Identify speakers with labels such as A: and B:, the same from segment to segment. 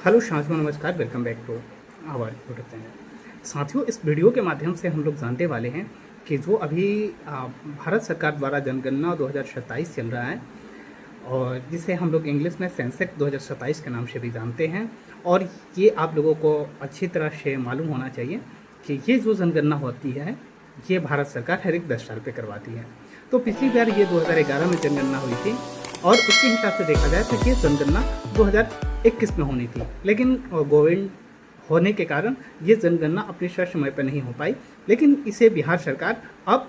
A: Hello साथियों, नमस्कार। Welcome back to our YouTube channel. साथियों, इस वीडियो के माध्यम से हम लोग जानने वाले हैं कि जो अभी भारत सरकार द्वारा जनगणना 2027 चल रहा है और जिसे हम लोग इंग्लिश में सेंसेक्स 2027 के नाम से भी जानते हैं। और ये आप लोगों को अच्छी तरह से मालूम होना चाहिए कि ये जो जनगणना होती है ये भारत सरकार हर एक 10 साल पे करवाती है। तो पिछली बार ये 2011 में जनगणना हुई थी और उसके हिसाब से देखा जाए तो ये जनगणना 2021 में होनी थी, लेकिन कोविड होने के कारण ये जनगणना अपने समय पर नहीं हो पाई। लेकिन इसे बिहार सरकार अब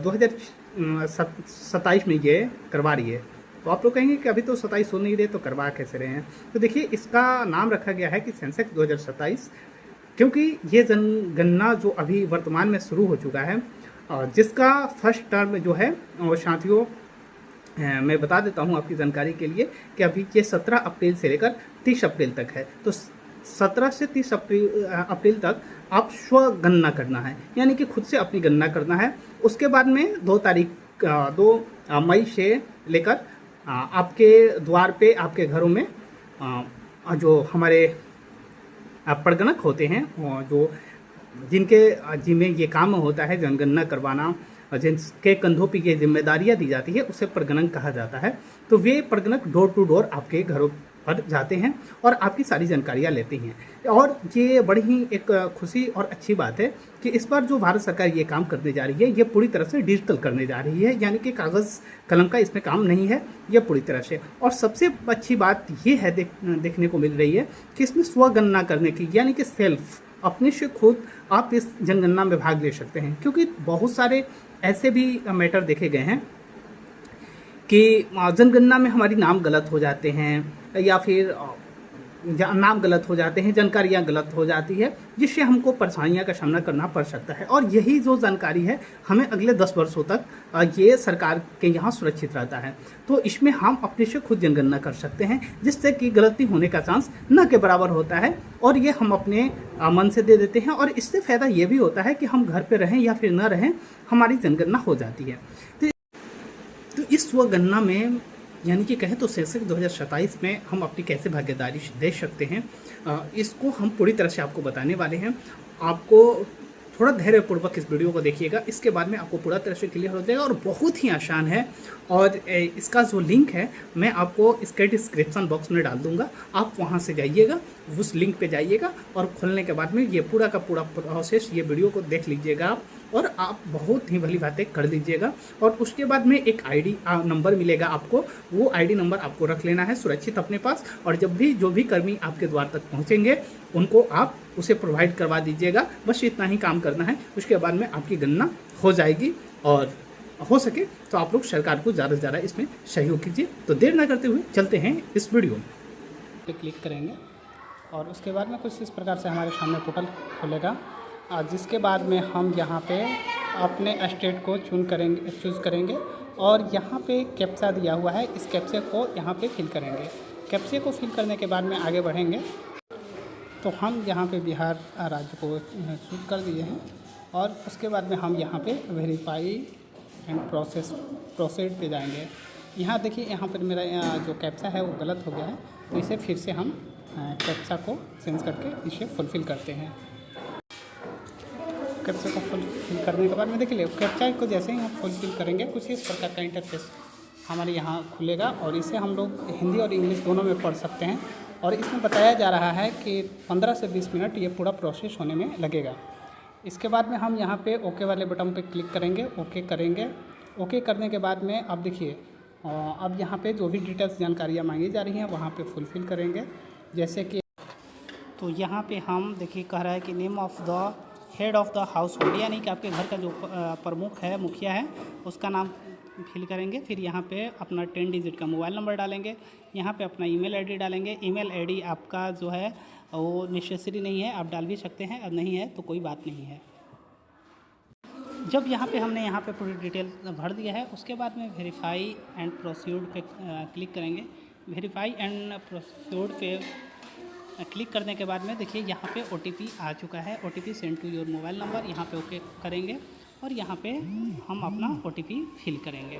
A: 2027 में ये करवा रही है। तो आप लोग कहेंगे कि अभी तो 27 हो नहीं रहे तो करवा कैसे रहे हैं। तो देखिए, इसका नाम रखा गया है कि सेंसेक्स 2027, क्योंकि ये जनगणना जो अभी वर्तमान में शुरू हो चुका है, जिसका फर्स्ट टर्म जो है साथियों, मैं बता देता हूँ आपकी जानकारी के लिए कि अभी ये 17 अप्रैल से लेकर 30 अप्रैल तक है। तो 17 से 30 अप्रैल तक आप स्वगणना करना है, यानी कि खुद से अपनी गणना करना है। उसके बाद में 2 मई से लेकर आपके द्वार पे, आपके घरों में जो हमारे प्रगणक होते हैं, जो जिनके जिम्मे ये काम होता है जनगणना करवाना, जिनके कंधों पे ये जिम्मेदारियां दी जाती है, उसे प्रगणक कहा जाता है। तो वे प्रगणक डोर टू डोर आपके घरों पर जाते हैं और आपकी सारी जानकारियां लेते हैं। और ये बड़ी ही एक खुशी और अच्छी बात है कि इस बार जो भारत सरकार ये काम करने जा रही है ये पूरी तरह से डिजिटल करने जा रही है, यानी कि कागज़ कलम का इसमें काम नहीं है, ये पूरी तरह से। और सबसे अच्छी बात ये है देखने को मिल रही है कि इसमें स्वगणना करने की, यानी कि सेल्फ, अपने से खुद आप इस जनगणना में भाग ले सकते हैं। क्योंकि बहुत सारे ऐसे भी मैटर देखे गए हैं कि जनगणना में हमारी नाम गलत हो जाते हैं या फिर नाम गलत हो जाते हैं, जानकारियां गलत हो जाती है, जिससे हमको परेशानियां का सामना करना पड़ सकता है। और यही जो जानकारी है हमें अगले 10 वर्षों तक ये सरकार के यहाँ सुरक्षित रहता है। तो इसमें हम अपने से खुद जनगणना कर सकते हैं, जिससे कि गलती होने का चांस न के बराबर होता है और ये हम अपने मन से दे देते हैं। और इससे फ़ायदा ये भी होता है कि हम घर पर रहें या फिर न रहें, हमारी जनगणना हो जाती है। तो इस स्वगणना में, यानी कि कहें तो सेंसेक्स 2027 में हम अपनी कैसे भागीदारी दे सकते हैं, इसको हम पूरी तरह से आपको बताने वाले हैं। आपको थोड़ा धैर्यपूर्वक इस वीडियो को देखिएगा, इसके बाद में आपको पूरा तरह से क्लियर हो जाएगा और बहुत ही आसान है। और इसका जो लिंक है मैं आपको इसके डिस्क्रिप्शन बॉक्स में डाल दूंगा, आप वहां से जाइएगा, उस लिंक पे जाइएगा और खोलने के बाद में ये पूरा का पूरा प्रोसेस, ये वीडियो को देख लीजिएगा आप, और आप बहुत ही भली बातें कर लीजिएगा। और उसके बाद में एक आईडी नंबर मिलेगा आपको, वो आईडी नंबर आपको रख लेना है सुरक्षित अपने पास। और जब भी जो भी कर्मी आपके द्वार तक पहुंचेंगे उनको आप उसे प्रोवाइड करवा दीजिएगा। बस इतना ही काम करना है, उसके बाद में आपकी गणना हो जाएगी। और हो सके तो आप लोग सरकार को ज़्यादा से ज़्यादा इसमें सहयोग कीजिए। तो देर ना करते हुए चलते हैं इस वीडियो में। क्लिक करेंगे और उसके बाद में कुछ इस प्रकार से हमारे सामने पोर्टल खुलेगा, जिसके बाद में हम यहाँ पे अपने स्टेट को चूज़ करेंगे और यहाँ पे कैप्चा दिया हुआ है, इस कैप्चे को यहाँ पे फिल करेंगे। कैप्चे को फिल करने के बाद में आगे बढ़ेंगे तो हम यहाँ पे बिहार राज्य को चूज़ कर दिए हैं। और उसके बाद में हम यहाँ पे वेरीफाई एंड प्रोसीड पे जाएंगे। यहाँ देखिए, यहाँ पर मेरा जो कैप्चा है वो गलत हो गया है, तो इसे फिर से हम कैप्चा को चेंज करके इसे फुलफ़िल करते हैं। कैप्चा को फुलफिल करने के बाद में देखिए, कैप्चा को जैसे ही हम फुलफिल करेंगे कुछ इस प्रकार का इंटरफेस हमारे यहाँ खुलेगा और इसे हम लोग हिंदी और इंग्लिश दोनों में पढ़ सकते हैं। और इसमें बताया जा रहा है कि 15 से 20 मिनट ये पूरा प्रोसेस होने में लगेगा। इसके बाद में हम यहाँ पे ओके वाले बटन पे क्लिक करेंगे, ओके करेंगे। ओके करने के बाद में अब देखिए, अब यहाँ पे जो भी डिटेल्स जानकारियाँ मांगी जा रही हैं वहाँ पे फुलफ़िल करेंगे। जैसे कि तो यहाँ पे हम देखिए कह रहा है कि name of the head of the house hold, यानी कि आपके घर का जो प्रमुख है, मुखिया है, उसका नाम फिल करेंगे। फिर यहाँ पे अपना 10 डिजिट का मोबाइल नंबर डालेंगे, यहाँ पे अपना ईमेल आईडी डालेंगे। ईमेल आईडी आपका जो है वो नेसेसरी नहीं है, आप डाल भी सकते हैं, और नहीं है तो कोई बात नहीं है। जब यहाँ पे हमने यहाँ पे पूरी डिटेल भर दिया है, उसके बाद में वेरीफाई एंड प्रोसीड पे क्लिक करेंगे। वेरीफाई एंड प्रोसीड पे क्लिक करने के बाद में देखिए यहाँ पे OTP आ चुका है, OTP send to your mobile number. यहाँ पे ओके करेंगे और यहाँ पे हम अपना OTP फिल करेंगे।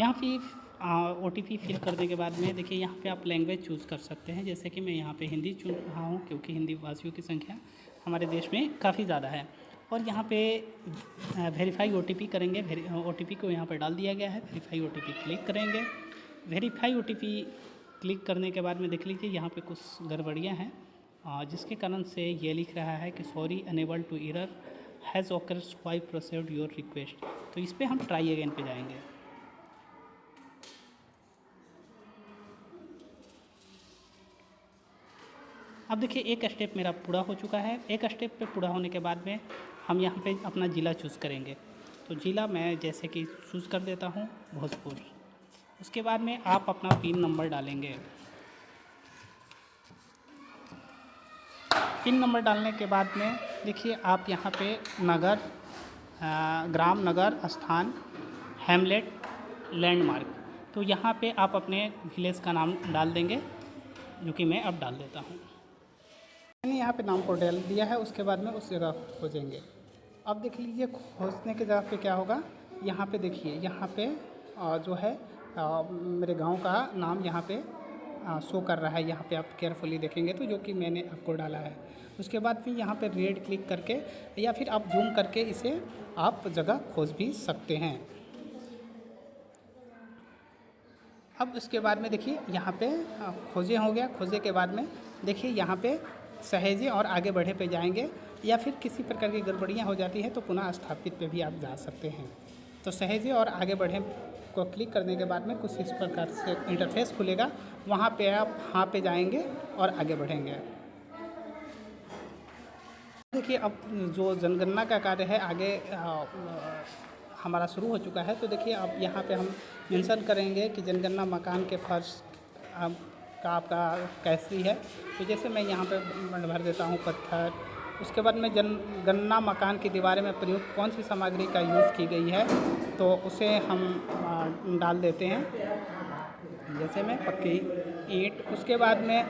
A: यहाँ पे
B: OTP फिल करने के बाद में देखिए यहाँ पे आप लैंग्वेज चूज़ कर सकते हैं। जैसे कि मैं यहाँ पे हिंदी चुन रहा हूँ क्योंकि हिंदी भाषियों की संख्या हमारे देश में काफ़ी ज़्यादा है। और यहाँ पे वेरीफाई OTP करेंगे। OTP को यहाँ पर डाल दिया गया है। वेरीफाई OTP क्लिक करेंगे। वेरीफाई OTP क्लिक करने के बाद में देख लीजिए यहाँ पे कुछ गड़बड़ियाँ हैं, जिसके कारण से ये लिख रहा है कि sorry unable to error has occurs while proceed your request. तो इस पर हम ट्राई अगेन पे जाएंगे। अब देखिए एक स्टेप मेरा पूरा हो चुका है। एक स्टेप पे पूरा होने के बाद में हम यहाँ पे अपना ज़िला चूज़ करेंगे। तो ज़िला मैं जैसे कि चूज़ कर देता हूँ भोजपुर। उसके बाद में आप अपना पिन नंबर डालेंगे। पिन नंबर डालने के बाद में देखिए आप यहाँ पे नगर, ग्राम, नगर, स्थान, हैमलेट, लैंडमार्क, तो यहाँ पे आप अपने विलेज का नाम डाल देंगे, जो कि मैं अब डाल देता हूँ। मैंने यहाँ पे नाम को डाल दिया है। उसके बाद में उस जगह खोजेंगे। अब देख लीजिए खोजने के जगह पे क्या होगा। यहाँ पे देखिए यहाँ पे जो है मेरे गांव का नाम यहाँ पे शो कर रहा है। यहाँ पे आप केयरफुली देखेंगे तो जो कि मैंने आपको डाला है। उसके बाद फिर यहाँ पे रेड क्लिक करके या फिर आप जूम करके इसे आप जगह खोज भी सकते हैं। अब उसके बाद में देखिए यहाँ पे खोजे हो गया। खोजे के बाद में देखिए यहाँ पे सहेजे और आगे बढ़े पे जाएंगे, या फिर किसी प्रकार की गड़बड़ियाँ हो जाती हैं तो पुनः स्थापित पे भी आप जा सकते हैं। तो सहेजे और आगे बढ़े को क्लिक करने के बाद में कुछ इस प्रकार से इंटरफेस खुलेगा। वहाँ पे आप हाँ पे जाएंगे और आगे बढ़ेंगे। देखिए अब जो जनगणना का कार्य है आगे हमारा शुरू हो चुका है। तो देखिए अब यहाँ पे हम मेंशन करेंगे कि जनगणना मकान के फर्श का आपका कैसी है। तो जैसे मैं यहाँ पे भर देता हूँ पत्थर। उसके बाद में जनगणना मकान की दीवारें में प्रयुक्त कौन सी सामग्री का यूज़ की गई है तो उसे हम डाल देते हैं। जैसे में पक्की ईंट। उसके बाद में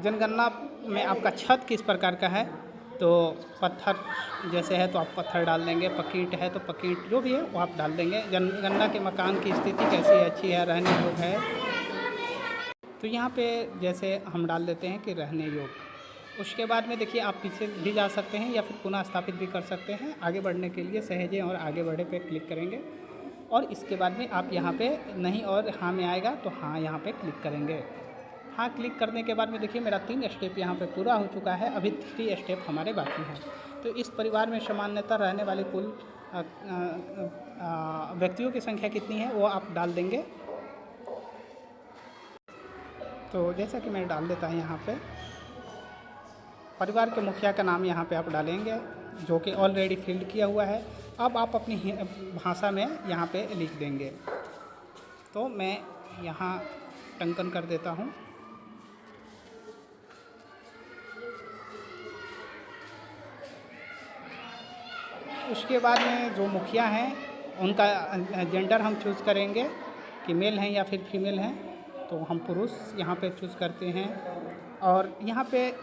B: जनगणना में आपका छत किस प्रकार का है तो पत्थर जैसे है तो आप पत्थर डाल देंगे। पक्की ईंट है तो पक्की ईंट जो भी है वो आप डाल देंगे। जनगणना के मकान की स्थिति कैसी है, अच्छी है, रहने योग्य है, तो यहाँ पे जैसे हम डाल देते हैं कि रहने योग्य। उसके बाद में देखिए आप पीछे भी जा सकते हैं या फिर पुनः स्थापित भी कर सकते हैं। आगे बढ़ने के लिए सहेजें और आगे बढ़े पे क्लिक करेंगे और इसके बाद में आप यहाँ पे नहीं और हाँ में आएगा तो हाँ यहाँ पे क्लिक करेंगे। हाँ क्लिक करने के बाद में देखिए मेरा 3 स्टेप यहाँ पे पूरा हो चुका है। अभी 3 स्टेप हमारे बाकी हैं। तो इस परिवार में सामान्यतः रहने वाले कुल व्यक्तियों की संख्या कितनी है वो आप डाल देंगे। तो जैसा कि मैं डाल देता हूँ यहाँ पे परिवार के मुखिया का नाम यहाँ पे आप डालेंगे, जो कि ऑलरेडी फिल्ड किया हुआ है। अब आप अपनी भाषा में यहाँ पे लिख देंगे। तो मैं यहाँ टंकन कर देता हूँ। उसके बाद में जो मुखिया हैं उनका जेंडर हम चूज़ करेंगे कि मेल हैं या फिर फीमेल हैं। तो हम पुरुष यहाँ पे चूज़ करते हैं। और यहाँ पे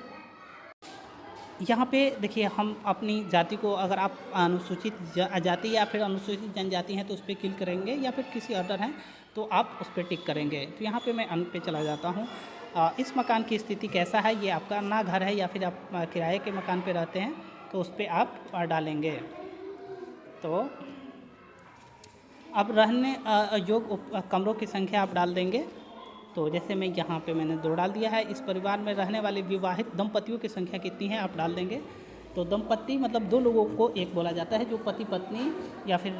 B: देखिए हम अपनी जाति को, अगर आप अनुसूचित जाति या फिर अनुसूचित जनजाति हैं तो उस पर क्लिक करेंगे, या फिर किसी अदर हैं तो आप उस पर टिक करेंगे। तो यहाँ पे मैं अन पे चला जाता हूँ। इस मकान की स्थिति कैसा है, ये आपका ना घर है या फिर आप किराए के मकान पे रहते हैं तो उस पर आप डालेंगे। तो अब रहने योग्य कमरों की संख्या आप डाल देंगे। तो जैसे मैं यहाँ पे मैंने 2 डाल दिया है। इस परिवार में रहने वाले विवाहित दंपतियों की संख्या कितनी है आप डाल देंगे। तो दंपति मतलब 2 लोगों को एक बोला जाता है, जो पति पत्नी या फिर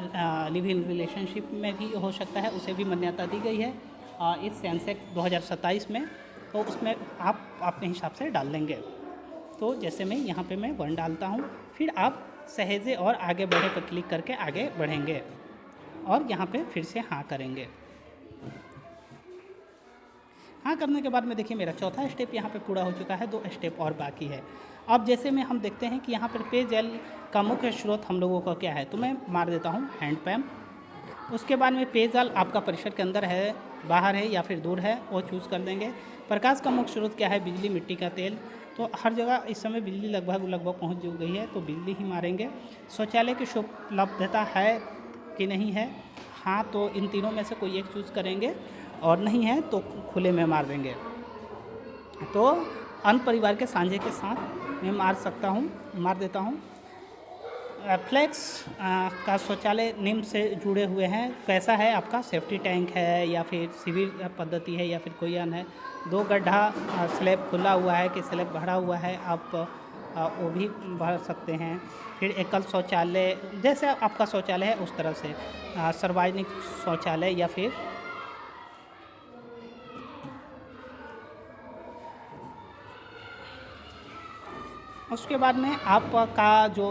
B: लिव इन रिलेशनशिप में भी हो सकता है, उसे भी मान्यता दी गई है इस सेंसेक्स 2027 में। तो उसमें आप अपने हिसाब से डाल देंगे। तो जैसे मैं यहाँ पे मैं 1 डालता हूँ। फिर आप सहेजे और आगे बढ़े पर क्लिक करके आगे बढ़ेंगे और यहाँ पे फिर से हाँ करेंगे। हाँ करने के बाद में देखिए मेरा 4था स्टेप यहाँ पे पूरा हो चुका है। 2 स्टेप और बाकी है। अब जैसे में हम देखते हैं कि यहाँ पर पेयजल का मुख्य स्रोत हम लोगों का क्या है, तो मैं मार देता हूँ हैंडपम्प। उसके बाद में पेयजल आपका परिसर के अंदर है, बाहर है या फिर दूर है, वो चूज़ कर देंगे। प्रकाश का मुख्य स्रोत क्या है, बिजली, मिट्टी का तेल। तो हर जगह इस समय बिजली लगभग पहुँच गई है तो बिजली ही मारेंगे। शौचालय की उपलब्धता है कि नहीं है, हाँ तो इन तीनों में से कोई एक चूज़ करेंगे, और नहीं है तो खुले में मार देंगे। तो अन्य परिवार के साझे के साथ मैं मार देता हूँ। फ्लेक्स का शौचालय निम्न से जुड़े हुए हैं। कैसा है आपका? सेफ्टी टैंक है या फिर सिविल पद्धति है या फिर कोई अन्य है। 2 गड्ढा स्लैब खुला हुआ है कि स्लैब भरा हुआ है, आप वो भी भर सकते हैं। फिर एकल शौचालय, जैसे आपका शौचालय है उस तरह से सार्वजनिक शौचालय, या फिर उसके बाद में आपका जो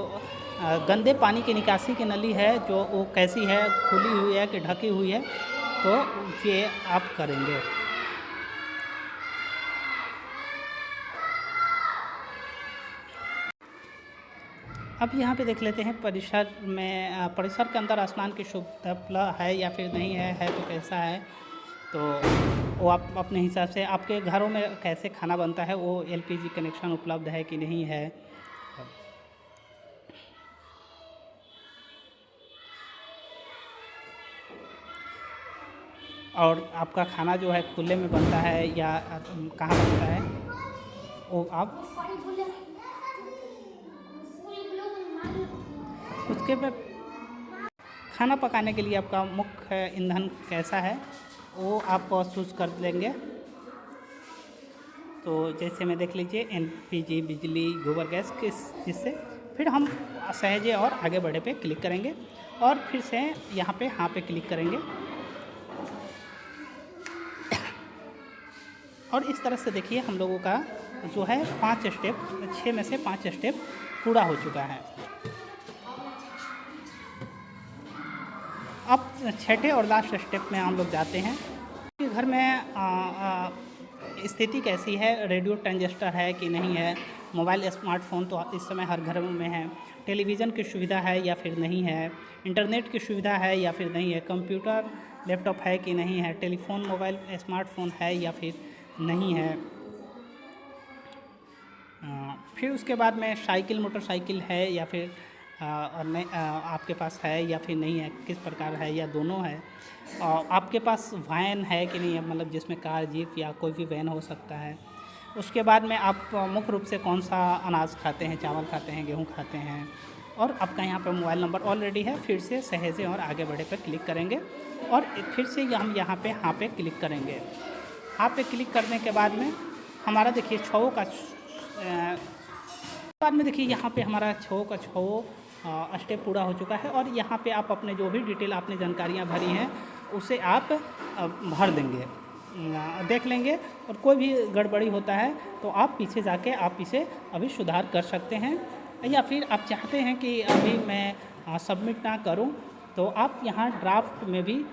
B: गंदे पानी की निकासी की नली है जो वो कैसी है, खुली हुई है कि ढकी हुई है, तो ये आप करेंगे। अब यहाँ पे देख लेते हैं परिसर में, परिसर के अंदर स्नान की सुविधा है या फिर नहीं है तो कैसा है। तो वो आप अपने हिसाब से, आपके घरों में कैसे खाना बनता है, वो एलपीजी कनेक्शन उपलब्ध है कि नहीं है। और आपका खाना जो है खुले में बनता है या कहाँ बनता है, वो आप उसके बाद खाना पकाने के लिए आपका मुख्य ईंधन कैसा है वो आप चूज़ कर लेंगे। तो जैसे में देख लीजिए एलपीजी, बिजली, गोबर गैस जिससे फिर हम सहजे और आगे बढ़े पे क्लिक करेंगे और फिर से यहाँ पे हाँ पे क्लिक करेंगे। और इस तरह से देखिए हम लोगों का जो है 5 स्टेप, 6 में से 5 स्टेप पूरा हो चुका है। अब 6ठे और लास्ट स्टेप में हम लोग जाते हैं कि घर में स्थिति कैसी है, रेडियो ट्रांजिस्टर है कि नहीं है, मोबाइल स्मार्टफोन तो इस समय हर घर में है, टेलीविज़न की सुविधा है या फिर नहीं है, इंटरनेट की सुविधा है या फिर नहीं है, कंप्यूटर लैपटॉप है कि नहीं है, टेलीफोन मोबाइल स्मार्टफोन है या फिर नहीं है। फिर उसके बाद में साइकिल मोटरसाइकिल है या फिर आपके पास है या फिर नहीं है, किस प्रकार है या दोनों है। आपके पास वैन है कि नहीं है, मतलब जिसमें कार, जीप या कोई भी वैन हो सकता है। उसके बाद में आप मुख्य रूप से कौन सा अनाज खाते हैं, चावल खाते हैं, गेहूँ खाते हैं, और आपका यहाँ पर मोबाइल नंबर ऑलरेडी है। फिर से सहेजे और आगे बढ़े पर क्लिक करेंगे और फिर से हम यहाँ पे हाँ पे क्लिक करेंगे। हाँ पे क्लिक करने के बाद में हमारा देखिए 6 का बाद में देखिए यहाँ पे हमारा 6 का 6 स्टेप पूरा हो चुका है। और यहाँ पे आप अपने जो भी डिटेल आपने जानकारियाँ भरी हैं उसे आप भर देंगे, देख लेंगे। और कोई भी गड़बड़ी होता है तो आप पीछे जाके आप इसे अभी सुधार कर सकते हैं, या फिर आप चाहते हैं कि अभी मैं सबमिट ना करूं तो आप यहाँ ड्राफ्ट में भी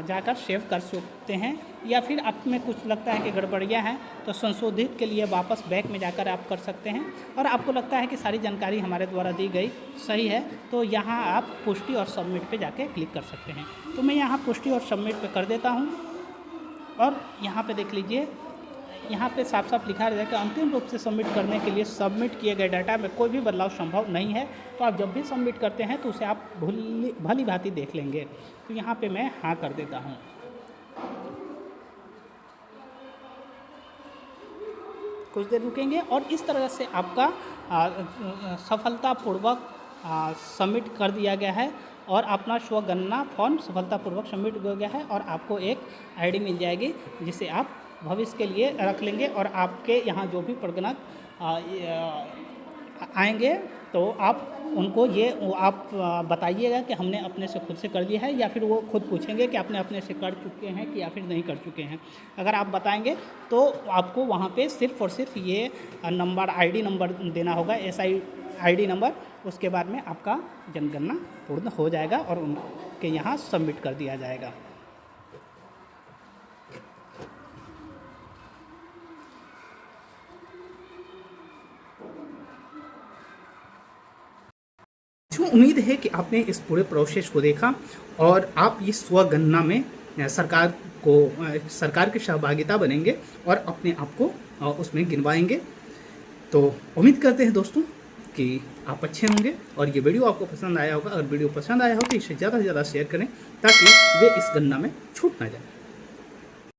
B: जाकर सेव कर सकते हैं, या फिर आप में कुछ लगता है कि गड़बड़ियाँ हैं तो संशोधित के लिए वापस बैक में जाकर आप कर सकते हैं। और आपको लगता है कि सारी जानकारी हमारे द्वारा दी गई सही है तो यहाँ आप पुष्टि और सबमिट पे जाके क्लिक कर सकते हैं। तो मैं यहाँ पुष्टि और सबमिट पे कर देता हूँ। और यहाँ पे देख लीजिए, यहाँ पे साफ साफ लिखा रहेगा कि अंतिम रूप से सबमिट करने के लिए सबमिट किए गए डाटा में कोई भी बदलाव संभव नहीं है। तो आप जब भी सबमिट करते हैं तो उसे आप भली भांति देख लेंगे। तो यहाँ पे मैं हाँ कर देता हूँ। कुछ देर रुकेंगे और इस तरह से आपका सफलतापूर्वक सबमिट कर दिया गया है और अपना स्वगणना फॉर्म सफलतापूर्वक सबमिट हो गया है। और आपको एक आईडी मिल जाएगी जिसे आप भविष्य के लिए रख लेंगे। और आपके यहाँ जो भी प्रगणक आएंगे तो आप उनको आप बताइएगा कि हमने अपने से खुद से कर लिया है, या फिर वो खुद पूछेंगे कि आपने अपने से कर चुके हैं कि या फिर नहीं कर चुके हैं। अगर आप बताएंगे तो आपको वहाँ पे सिर्फ और सिर्फ ये नंबर, आईडी नंबर देना होगा, SID नंबर। उसके बाद में आपका जनगणना पूर्ण हो जाएगा और उनके यहाँ सबमिट कर दिया जाएगा।
A: उम्मीद है कि आपने इस पूरे प्रोसेस को देखा और आप इस स्वगणना में सरकार की सहभागिता बनेंगे और अपने आप को उसमें गिनवाएंगे। तो उम्मीद करते हैं दोस्तों कि कि आप अच्छे होंगे और ये वीडियो आपको पसंद आया होगा। अगर वीडियो पसंद आया हो तो इसे ज़्यादा से ज़्यादा शेयर करें ताकि वे इस गणना में छूट ना जाए।